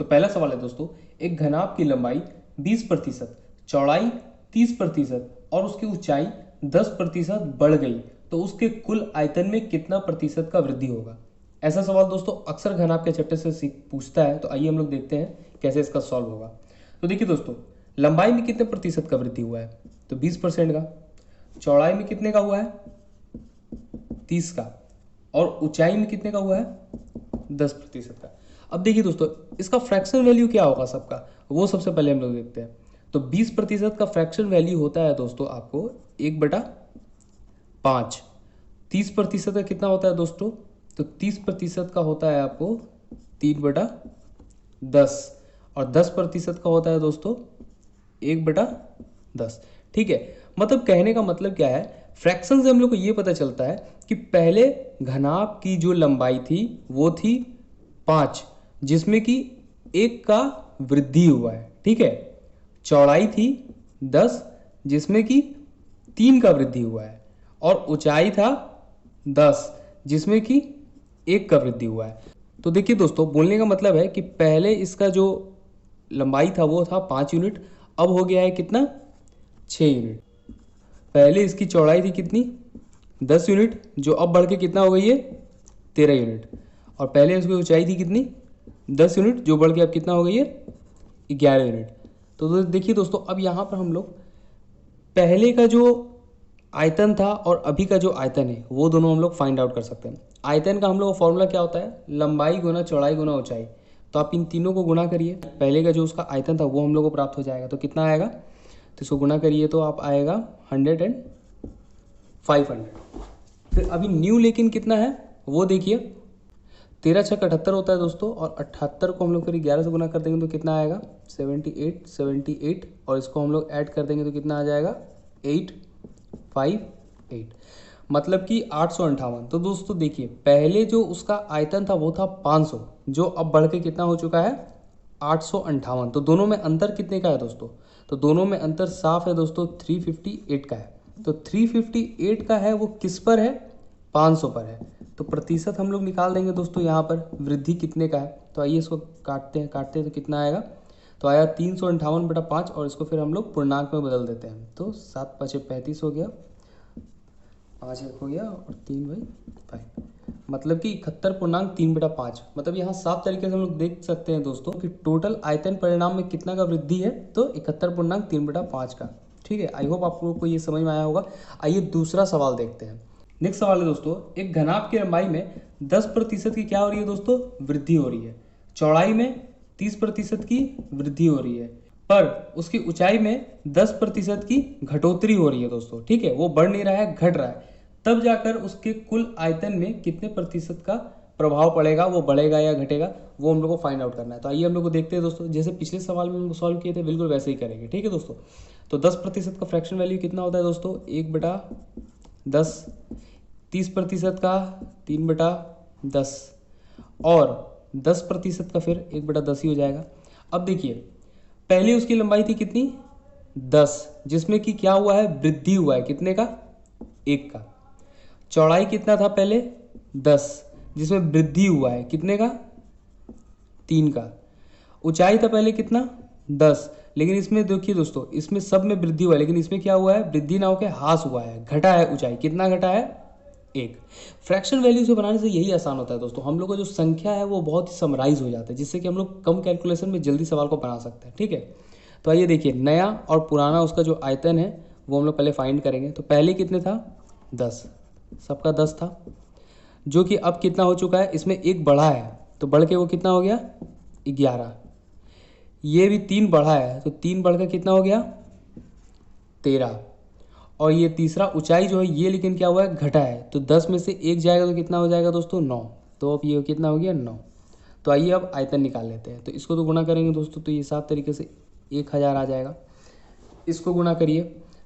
तो पहला सवाल है दोस्तों, एक घनाभ की लंबाई 20%, चौड़ाई 30% और उसकी ऊंचाई 10% बढ़ गई तो उसके कुल आयतन में कितना प्रतिशत का वृद्धि होगा। ऐसा सवाल दोस्तों अक्सर घनाभ के चैप्टर से पूछता है। तो आइए हम लोग देखते हैं कैसे इसका सॉल्व होगा। तो देखिए दोस्तों, लंबाई में कितने प्रतिशत का वृद्धि हुआ है, तो 20% का। चौड़ाई में कितने का हुआ है, 30 का। और ऊंचाई में कितने का हुआ है, 10% का। अब देखिए दोस्तों, इसका फ्रैक्शन वैल्यू क्या होगा सबका, वो सबसे पहले हम लोग देखते हैं। तो 20% का फ्रैक्शन वैल्यू होता है दोस्तों आपको 1/5। 30% का कितना होता है दोस्तों, तो 30% का होता है आपको 3/10। और 10% का होता है दोस्तों 1/10। ठीक है, मतलब कहने का मतलब क्या है, फ्रैक्शन से हम लोग को ये पता चलता है कि पहले घनाभ की जो लंबाई थी वो थी 5, जिसमें कि 1 का वृद्धि हुआ है। ठीक है, चौड़ाई थी 10, जिसमें कि 3 का वृद्धि हुआ है। और ऊंचाई था 10, जिसमें कि 1 का वृद्धि हुआ है। तो देखिए दोस्तों, बोलने का मतलब है कि पहले इसका जो लंबाई था वो था 5 यूनिट, अब हो गया है कितना, 6 यूनिट। पहले इसकी चौड़ाई थी कितनी, 10 यूनिट, जो अब बढ़ के कितना हो गई है, 13 यूनिट। और पहले इसकी ऊंचाई थी कितनी, 10 यूनिट, जो बढ़ के अब कितना हो गई है, 11 यूनिट। तो देखिए दोस्तों, अब यहाँ पर हम लोग पहले का जो आयतन था और अभी का जो आयतन है वो दोनों हम लोग फाइंड आउट कर सकते हैं। आयतन का हम लोग का फॉर्मूला क्या होता है, लंबाई गुना चौड़ाई गुना ऊंचाई। तो आप इन तीनों को गुना करिए, पहले का जो उसका आयतन था वो हम लोग को प्राप्त हो जाएगा। तो कितना आएगा, तो इसको गुना करिए तो आप आएगा 100 एंड 500। फिर अभी न्यू लेकिन कितना है वो देखिए, 13×6 = 78 होता है दोस्तों। और 78 को हम लोग फिर 11 से गुना कर देंगे तो कितना आएगा, 78। और इसको हम लोग ऐड कर देंगे तो कितना आ जाएगा, 858, मतलब कि 858। तो दोस्तों देखिए, पहले जो उसका आयतन था वो था 500, जो अब बढ़ के कितना हो चुका है, 858। तो दोनों में अंतर कितने का है दोस्तों, तो दोनों में अंतर साफ है दोस्तों, 358 का है। तो 358 का है वो किस पर है, 500 पर है। तो प्रतिशत हम लोग निकाल देंगे दोस्तों, यहाँ पर वृद्धि कितने का है। तो आइए इसको काटते हैं तो कितना आएगा, तो आया 358/5। और इसको फिर हम लोग पूर्णांक में बदल देते हैं। तो 7×5 = 35 हो गया, 5 हो गया और 3/5, मतलब कि 71.3/5। मतलब यहाँ साफ तरीके से हम लोग देख सकते हैं दोस्तों कि टोटल आयतन परिणाम में कितना का वृद्धि है, तो 71.3/5 का। ठीक है, आई होप आप लोगों को ये समझ में आया होगा। आइए दूसरा सवाल देखते हैं। नेक्स्ट सवाल है दोस्तों, एक घनाभ की लंबाई में 10% की क्या हो रही है दोस्तों, वृद्धि हो रही है। चौड़ाई में 30% की वृद्धि हो रही है, पर उसकी ऊंचाई में 10% की घटोतरी हो रही है दोस्तों। ठीक है, वो बढ़ नहीं रहा है, घट रहा है। तब जाकर उसके कुल आयतन में कितने प्रतिशत का प्रभाव पड़ेगा, वो बढ़ेगा या घटेगा, वो हम लोग को फाइंड आउट करना है। तो आइए हम लोग को देखते हैं दोस्तों, जैसे पिछले सवाल में हम सॉल्व किए थे बिल्कुल वैसे ही करेंगे। ठीक है दोस्तों, तो 10% का फ्रैक्शन वैल्यू कितना होता है दोस्तों, 1/10। 30% का 3/10। और 10% का फिर 1/10 ही हो जाएगा। अब देखिए, पहले उसकी लंबाई थी कितनी, 10, जिसमें कि क्या हुआ है, वृद्धि हुआ है कितने का, 1 का। चौड़ाई कितना था पहले, 10, जिसमें वृद्धि हुआ है कितने का, 3 का। ऊंचाई था पहले कितना, 10, लेकिन इसमें देखिए दोस्तों, इसमें सब में वृद्धि हुआ है, लेकिन इसमें क्या हुआ है, वृद्धि ना होकर ह्रास हुआ है, घटा है ऊंचाई। कितना घटा है, 1। फ्रैक्शन वैल्यू से बनाने से यही आसान होता है दोस्तों, हम लोग का जो संख्या है वो बहुत ही समराइज हो जाता है, जिससे कि हम लोग कम कैलकुलेशन में जल्दी सवाल को बना सकते हैं। ठीक है, तो आइए देखिए, नया और पुराना उसका जो आयतन है वो हम लोग पहले फाइंड करेंगे। तो पहले कितने था, 10, सबका 10 था, जो कि अब कितना हो चुका है, इसमें 1 बढ़ा है, तो बढ़ के वो कितना हो गया, 11। ये भी 3 बढ़ा है, तो 3 बढ़ कर कितना हो गया, 13। और ये तीसरा ऊंचाई जो है ये लेकिन क्या हुआ है, घटा है। तो 10 में से 1 जाएगा तो कितना हो जाएगा दोस्तों, 9। तो अब ये कितना हो गया, 9। तो आइए अब आयतन निकाल लेते हैं। तो इसको तो गुणा करेंगे दोस्तों, तो ये साफ तरीके से 1000 आ जाएगा। इसको गुणा करिए,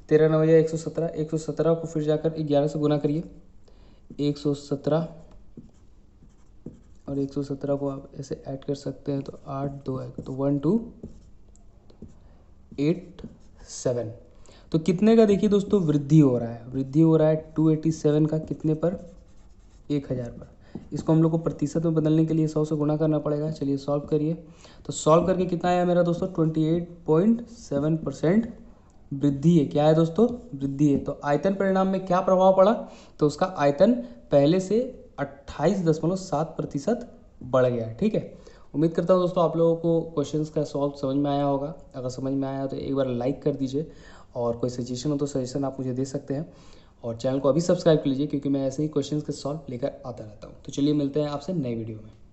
13 9 117, 117 को फिर जाकर 11 से गुना करिए, 117। और 117 को आप ऐसे ऐड कर सकते हैं, तो 8 2 है, तो 1287। तो कितने का देखिए दोस्तों, वृद्धि हो रहा है, वृद्धि हो रहा है 287 का, कितने पर, 1000 पर। इसको हम लोग को प्रतिशत में बदलने के लिए 100 से गुणा करना पड़ेगा। चलिए सॉल्व करिए। तो सॉल्व करके कितना आया मेरा दोस्तों, 28.7% वृद्धि है। क्या है दोस्तों, वृद्धि है। तो आयतन परिणाम में क्या प्रभाव पड़ा, तो उसका आयतन पहले से 28.7% बढ़ गया। ठीक है, उम्मीद करता हूँ दोस्तों आप लोगों को क्वेश्चंस का सॉल्व समझ में आया होगा। अगर समझ में आया तो एक बार लाइक कर दीजिए, और कोई सजेशन हो तो सजेशन आप मुझे दे सकते हैं, और चैनल को अभी सब्सक्राइब कर लीजिए, क्योंकि मैं ऐसे ही क्वेश्चंस के सॉल्व लेकर आता रहता हूँ। तो चलिए मिलते हैं आपसे नई वीडियो में।